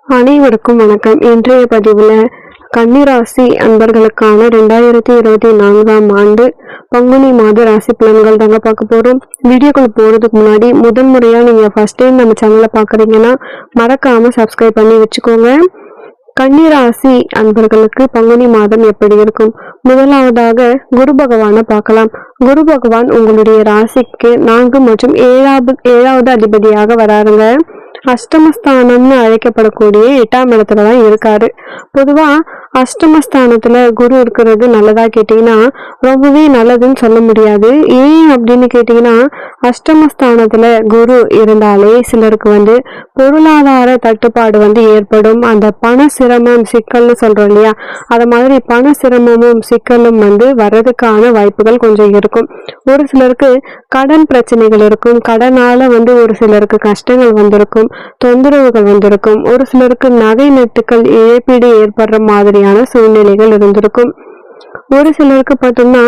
அனைவருக்கும் வணக்கம். இன்றைய பதிவுல கன்னிராசி அன்பர்களுக்கான 2024ஆம் ஆண்டு பங்குனி மாத ராசி பலன்கள் தாங்க பார்க்க போறோம். வீடியோக்குள்ள போறதுக்கு முன்னாடி முதல் முறையா நீங்க ஃபர்ஸ்ட் டைம் நம்ம சேனலை பாக்குறீங்கன்னா மறக்காம சப்ஸ்கிரைப் பண்ணி வச்சுக்கோங்க. கன்னிராசி அன்பர்களுக்கு பங்குனி மாதம் எப்படி இருக்கும்? முதலாவதாக குரு பகவானை பார்க்கலாம். குரு பகவான் உங்களுடைய ராசிக்கு 4 மற்றும் 7வது அதிபதியாக வராருங்க. அஷ்டமஸ்தானம்னு அழைக்கப்படக்கூடிய 8ஆம் இடத்துலதான் இருக்காரு. பொதுவா அஷ்டமஸ்தானத்துல குரு இருக்கிறது நல்லதா கேட்டீங்கன்னா ரொம்பவே நல்லதுன்னு சொல்ல முடியாது. ஏன் அப்படின்னு கேட்டீங்கன்னா, அஷ்டமஸ்தானத்துல குரு இருந்தாலே சிலருக்கு பொருளாதார தட்டுப்பாடு ஏற்படும். அந்த பண சிரமம் சிக்கல்னு சொல்றோம் இல்லையா, அத மாதிரி பண சிரமமும் சிக்கலும் வர்றதுக்கான வாய்ப்புகள் கொஞ்சம் இருக்கும். ஒரு சிலருக்கு கடன் பிரச்சனைகள் இருக்கும். கடனால ஒரு சிலருக்கு கஷ்டங்கள் வந்திருக்கும், தொந்தரவுகள் வந்திருக்கும். ஒரு சிலருக்கு நகை நட்டுக்கள் இழப்பீடு ஏற்படுற மாதிரியான சூழ்நிலைகள் இருந்திருக்கும். ஒரு சிலருக்கு பார்த்தோம்னா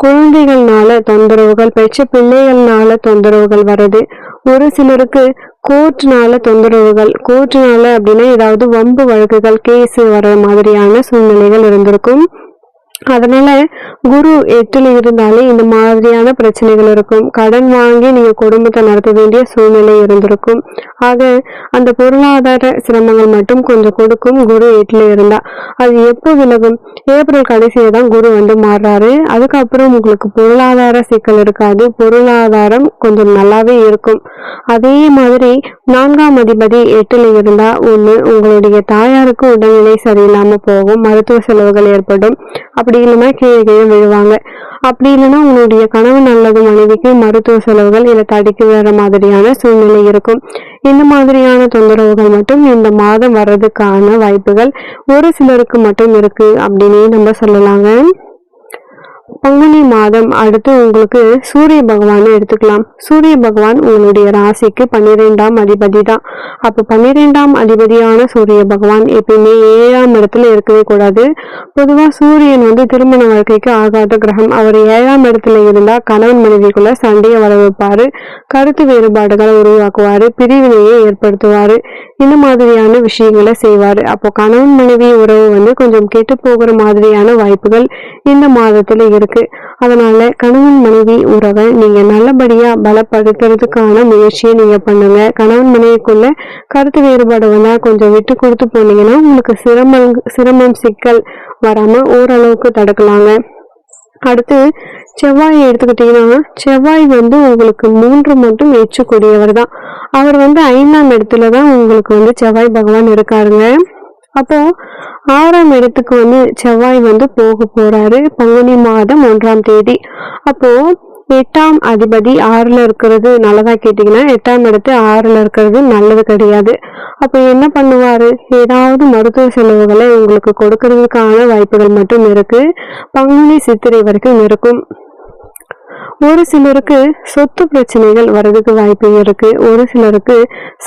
குழந்தைகள்னால தொந்தரவுகள், பெற்ற பிள்ளைகள்னால தொந்தரவுகள் வருது. ஒரு சிலருக்கு கோர்ட்னால தொந்தரவுகள், கோர்ட்னால அப்படின்னா ஏதாவது வம்பு வழக்குகள், கேஸ் வர மாதிரியான சூழ்நிலைகள் இருந்திருக்கும். அதனால குரு 8ல இருந்தாலே இந்த மாதிரியான பிரச்சனைகள் இருக்கும். கடன் வாங்கி நீங்க குடும்பத்தை நடத்த வேண்டிய சூழ்நிலை இருந்திருக்கும். ஆக அந்த பொருளாதார சிரமங்கள் மட்டும் கொஞ்சம் கொடுக்கும் குரு 8ல இருந்தா. அது எப்போ விலகும்? ஏப்ரல் கடைசியில தான் குரு மாறுறாரு. அதுக்கப்புறம் உங்களுக்கு பொருளாதார சிக்கல் இருக்காது, பொருளாதாரம் கொஞ்சம் நல்லாவே இருக்கும். அதே மாதிரி 4ஆம் அதிபதி 8ல இருந்தா உங்களுடைய தாயாருக்கு உடல்நிலை சரியில்லாம போகும், மருத்துவ செலவுகள் ஏற்படும். அப்படி இல்லைன்னா கீழே விழுவாங்க. அப்படி இல்லைன்னா உங்களுடைய கணவன் அல்லது மனைவிக்கு மருத்துவ செலவுகள் இல்ல தடிக்கு வேற மாதிரியான சூழ்நிலை இருக்கும். இந்த மாதிரியான தொந்தரவுகள் மட்டும் இந்த மாதம் வர்றதுக்கான வாய்ப்புகள் ஒரு சிலருக்கு மட்டும் இருக்கு அப்படின்னு நம்ம சொல்லலாங்க. பங்குனி மாதம் அடுத்து உங்களுக்கு சூரிய பகவான் எடுத்துக்கலாம். சூரிய பகவான் உங்களுடைய ராசிக்கு 12ஆம் அதிபதி தான். அப்ப 12ஆம் அதிபதியான சூரிய பகவான் எப்பயுமே 7ஆம் இடத்துல இருக்கவே கூடாது. பொதுவா சூரியன் திருமண வாழ்க்கைக்கு ஆகாத கிரகம். அவர் 7ஆம் இடத்துல இருந்தா கணவன் மனைவிக்குள்ள சண்டையை வர வைப்பாரு, கருத்து வேறுபாடுகளை உருவாக்குவாரு, பிரிவினையை ஏற்படுத்துவாரு, இந்த மாதிரியான விஷயங்களை செய்வாரு. அப்போ கணவன் மனைவி உறவு கொஞ்சம் கெட்டு போகிற மாதிரியான வாய்ப்புகள் இந்த மாதத்துல இருக்கு. அதனால கணவன் மனைவி உறவை நீங்க நல்லபடியா பலப்படுத்துறதுக்கான முயற்சியை நீங்க பண்ணுங்க. கணவன் மனைவிக்குள்ள கருத்து வேறுபாடு வந்தா கொஞ்சம் விட்டு கொடுத்து போனீங்கன்னா உங்களுக்கு சிரமம் சிக்கல் வராம ஓரளவுக்கு தடுக்கலாங்க. அடுத்து செவ்வாயை எடுத்துக்கிட்டீங்கன்னா, செவ்வாய் உங்களுக்கு 3 மட்டும் ஏற்றக்கூடியவர் தான். அவர் 5ஆம் இடத்துலதான் உங்களுக்கு செவ்வாய் பகவான் இருக்காருங்க. அப்போ 6ஆம் இடத்துக்கு செவ்வாய் போக போறாரு பங்குனி மாதம் 1ஆம் தேதி. அப்போ 8ஆம் அதிபதி 6ல இருக்கிறது நல்லதா கேட்டீங்கன்னா, 8ஆம் இடத்து 6ல இருக்கிறது நல்லது கிடையாது. அப்ப என்ன பண்ணுவாரு? ஏதாவது மருத்துவ செலவுகளை உங்களுக்கு கொடுக்கறதுக்கான வாய்ப்புகள் மட்டும் இருக்கு. பங்குனி சித்திரை வரைக்கும் இருக்கும். ஒரு சிலருக்கு சொத்து பிரச்சனைகள் வர்றதுக்கு வாய்ப்பு இருக்கு. ஒரு சிலருக்கு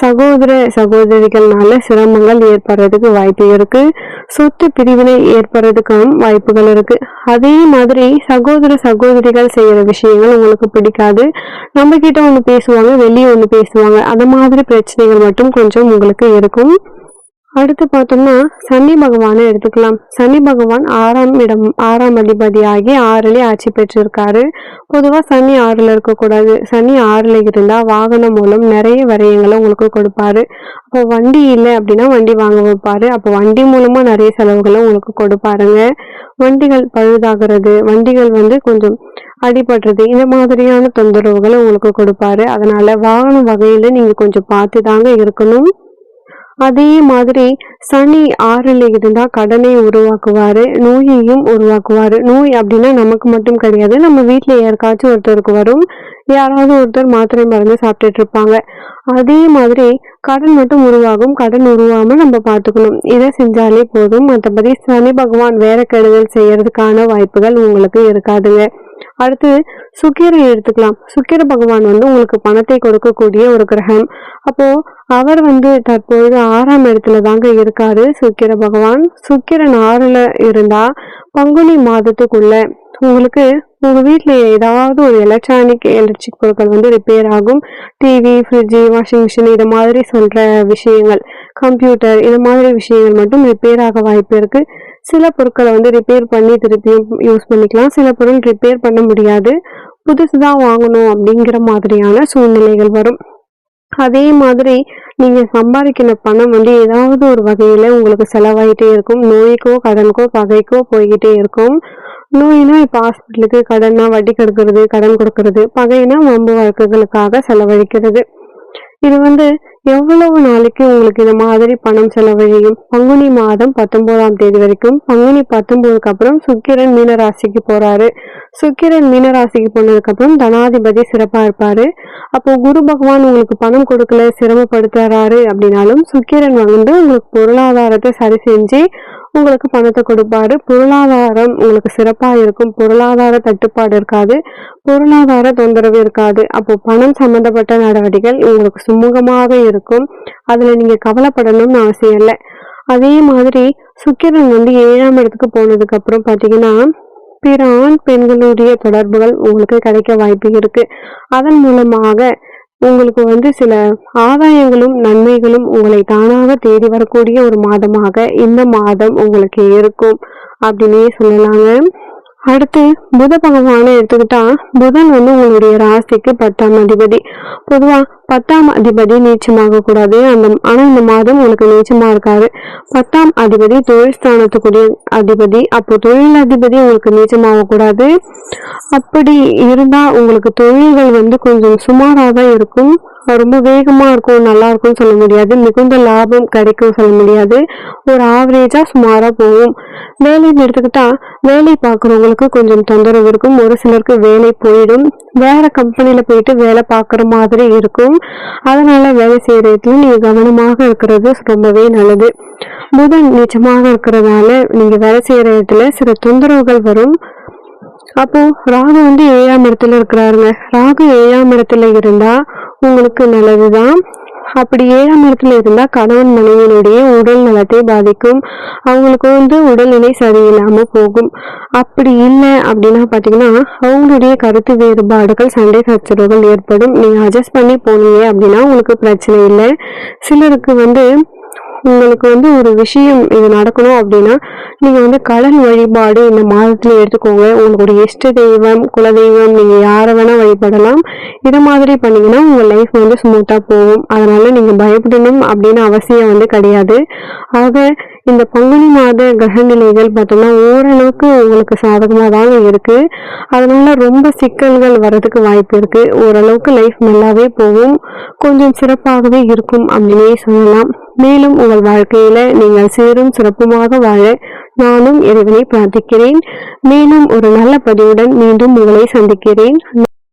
சகோதர சகோதரிகள்னால சிரமங்கள் ஏற்படுறதுக்கு வாய்ப்பு இருக்கு. சொத்து பிரிவினை ஏற்படுறதுக்கும் வாய்ப்புகள் இருக்கு. அதே மாதிரி சகோதர சகோதரிகள் செய்யற விஷயங்கள் உங்களுக்கு பிடிக்காது. நம்ம கிட்ட ஒண்ணு பேசுவாங்க, வெளியே ஒண்ணு பேசுவாங்க. அந்த மாதிரி பிரச்சனைகள் மட்டும் கொஞ்சம் உங்களுக்கு இருக்கும். அடுத்து பார்த்தோம்னா சனி பகவானை எடுத்துக்கலாம். சனி பகவான் 6ஆம் அதிபதியாகி 6லே ஆட்சி பெற்றிருக்காரு. பொதுவா சனி 6ல இருக்கக்கூடாது. சனி 6ல இருந்தா வாகனம் மூலம் நிறைய விரயங்களை உங்களுக்கு கொடுப்பாரு. அப்போ வண்டி இல்லை அப்படின்னா வண்டி வாங்க வைப்பாரு. அப்போ வண்டி மூலமா நிறைய செலவுகளை உங்களுக்கு கொடுப்பாருங்க. வண்டிகள் பழுதாகிறது, வண்டிகள் கொஞ்சம் அடிபடுறது, இந்த மாதிரியான தொந்தரவுகளை உங்களுக்கு கொடுப்பாரு. அதனால வாகன வகையில நீங்க கொஞ்சம் பார்த்து தாங்க இருக்கணும். அதே மாதிரி சனி 6ல இருந்தா கடனை உருவாக்குவாரு, நோயையும் உருவாக்குவாரு. நோய் அப்படின்னா நமக்கு மட்டும் கிடையாது, நம்ம வீட்டுல யாருக்காச்சும் ஒருத்தருக்கு வரும். யாராவது ஒருத்தர் மாத்திரை மருந்து சாப்பிட்டுட்டு இருப்பாங்க. அதே மாதிரி கடன் மட்டும் உருவாகும். கடன் உருவாம நம்ம பார்த்துக்கணும். இதை செஞ்சாலே போதும். மற்றபடி சனி பகவான் வேற கெடுதல் செய்யறதுக்கான வாய்ப்புகள் உங்களுக்கு இருக்காதுங்க. அடுத்து சுக்கிரன் எடுத்துக்கலாம். சுக்கிர பகவான் உங்களுக்கு பணத்தை கொடுக்கக்கூடிய ஒரு கிரகம். அப்போ அவர் தற்பொழுது 6ஆம் இடத்துல தாங்க இருக்காரு சுக்கிர பகவான். சுக்கிரன் 6ல இருந்தா பங்குனி மாதத்துக்குள்ள உங்களுக்கு உங்க வீட்ல ஏதாவது ஒரு எலக்ட்ரிக் பொருட்கள் வந்து ரிப்பேர் ஆகும். டிவி, ஃப்ரிட்ஜ், வாஷிங் மிஷின் இது மாதிரி சொல்ற விஷயங்கள், கம்ப்யூட்டர் இது மாதிரி விஷயங்கள் மட்டும் ரிப்பேர் ஆக வாய்ப்பு இருக்கு. சில பொருட்கள வந்து ரிப்பேர் பண்ணி திருப்பியும் யூஸ் பண்ணிக்கலாம். சில பொருள் ரிப்பேர் பண்ண முடியாது. புதுசு தான் வாங்கணும் அப்படிங்கிற மாதிரியான சூழ்நிலைகள் வரும். அதே மாதிரி நீங்க சம்பாதிக்கிற பணம் வந்து ஏதாவது ஒரு வகையில உங்களுக்கு செலவாயிட்டே இருக்கும். நோய்க்கோ, கடனுக்கோ, பகைக்கோ போய்க்கிட்டே இருக்கும். நோய்னா இப்ப ஹாஸ்பிட்டலுக்கு, கடன்னா வட்டிக்கு எடுக்கிறது, கடன் கொடுக்கறது, பகைனா வம்பு வழக்குகளுக்காக செலவழிக்கிறது. இது வந்து எவ்வளவு நாளைக்கு உங்களுக்கு இந்த மாதிரி பணம் செலவழியும்? பங்குனி மாதம் 19ஆம் தேதி வரைக்கும். பங்குனி 19க்கு அப்புறம் சுக்கிரன் மீன ராசிக்கு போறாரு. சுக்கிரன் மீன ராசிக்கு போனதுக்கு அப்புறம் தனாதிபதி சிறப்பா இருப்பாரு. அப்போ குரு பகவான் உங்களுக்கு பணம் கொடுக்கல, சிரமப்படுத்துறாரு அப்படின்னாலும் சுக்கிரன் வந்து உங்களுக்கு பொருளாதாரத்தை சரி செஞ்சு உங்களுக்கு பணத்தை கொடுப்பாரு. பொருளாதாரம் உங்களுக்கு சிறப்பா இருக்கும். பொருளாதார தட்டுப்பாடு இருக்காது. பொருளாதார தொந்தரவு இருக்காது. அப்போ பணம் சம்பந்தப்பட்ட நடவடிக்கைகள் உங்களுக்கு சுமூகமாக இருக்கும். அதுல நீங்க கவலைப்படணும்னு அவசியம் இல்லை. அதே மாதிரி சுக்கிரன் வந்து 7ஆம் இடத்துக்கு போனதுக்கு அப்புறம் பாத்தீங்கன்னா பிற ஆண் பெண்களுடைய தொடர்புகள் உங்களுக்கு கிடைக்க வாய்ப்பு இருக்கு. அதன் மூலமாக உங்களுக்கு வந்து சில ஆதாயங்களும் நன்மைகளும் உங்களை தானாக தேடி வரக்கூடிய ஒரு மாதமாக இந்த மாதம் உங்களுக்கு இருக்கும் அப்படின்னே சொல்லலாங்க. அடுத்து புத பகவானை எடுத்துக்கிட்டா புதன் வந்து உங்களுடைய ராசிக்கு 10ஆம் அதிபதி. பொதுவா 10ஆம் அதிபதி நீச்சமாக கூடாது. ஆனா இந்த மாதம் உங்களுக்கு நீச்சமா இருக்காரு. 10ஆம் அதிபதி தொழில் ஸ்தானத்துக்குரிய அதிபதி. அப்போ தொழில் அதிபதி உங்களுக்கு நீச்சமாக கூடாது. அப்படி இருந்தா உங்களுக்கு தொழில்கள் வந்து கொஞ்சம் சுமாரா தான் இருக்கும். ரொம்ப வேகமா இருக்கும், நல்லா இருக்கும்னு சொல்ல முடியாது. மிகுந்த லாபம் கிடைக்கும் சொல்ல முடியாது. ஒரு ஆவரேஜா சுமாரா போகும். வேலைன்னு எடுத்துக்கிட்டா வேலை பார்க்குறவங்களுக்கு கொஞ்சம் தொந்தரவு இருக்கும். ஒரு சிலருக்கு வேலை போயிடும். வேற கம்பெனில போயிட்டு வேலை பார்க்குற மாதிரி இருக்கும். அதனால வேலை செய்யற இடத்துல நீங்க கவனமாக இருக்கிறது ரொம்பவே நல்லது. புதன் நிச்சயமாக இருக்கிறதுனால நீங்க வேலை செய்யற இடத்துல சில தொந்தரவுகள் வரும். அப்போ ராகு வந்து 7ஆம் இடத்துல இருக்கிறாருங்க. ராகு 7ஆம் இடத்துல இருந்தா உங்களுக்கு நல்லதுதான். அப்படி 7ஆம் இடத்துல இருந்தா கணவன் மனைவியினுடைய உடல் நலத்தை பாதிக்கும். அவங்களுக்கு வந்து உடல்நிலை சரியில்லாம போகும். அப்படி இல்லை அப்படின்னா பாத்தீங்கன்னா அவங்களுடைய கருத்து வேறுபாடுகள், சண்டை சச்சரவுகள் ஏற்படும். நீங்க அட்ஜஸ்ட் பண்ணி போனீங்க அப்படின்னா உங்களுக்கு பிரச்சனை இல்லை. சிலருக்கு வந்து உங்களுக்கு வந்து ஒரு விஷயம் இது நடக்கணும் அப்படின்னா நீங்க வந்து கடல் வழிபாடு இந்த மாதத்துல எடுத்துக்கோங்க. உங்களுடைய இஷ்ட தெய்வம், குலதெய்வம், நீங்க யாரை வேணா வழிபடலாம். இது மாதிரி பண்ணீங்கன்னா உங்க லைஃப் வந்து ஸ்மூத்தா போகும். அதனால நீங்க பயப்படணும் அப்படின்னு அவசியம் வந்து கிடையாது. ஆக இந்த பங்குனி மாத கிரக நிலைகள் பார்த்தோம்னா ஓரளவுக்கு உங்களுக்கு சாதகமா தாங்க இருக்கு. அதனால ரொம்ப சிக்கல்கள் வர்றதுக்கு வாய்ப்பு இருக்கு. ஓரளவுக்கு லைஃப் நல்லாவே போகும். கொஞ்சம் சிறப்பாகவே இருக்கும் அப்படின்னே சொல்லலாம். மேலும் உங்கள் வாழ்க்கையில நீங்கள் சீரும் சிறப்புமாக வாழ நானும் இறைவனை பிரார்த்திக்கிறேன். மேலும் ஒரு நல்ல பதிவுடன் மீண்டும் உங்களை சந்திக்கிறேன்.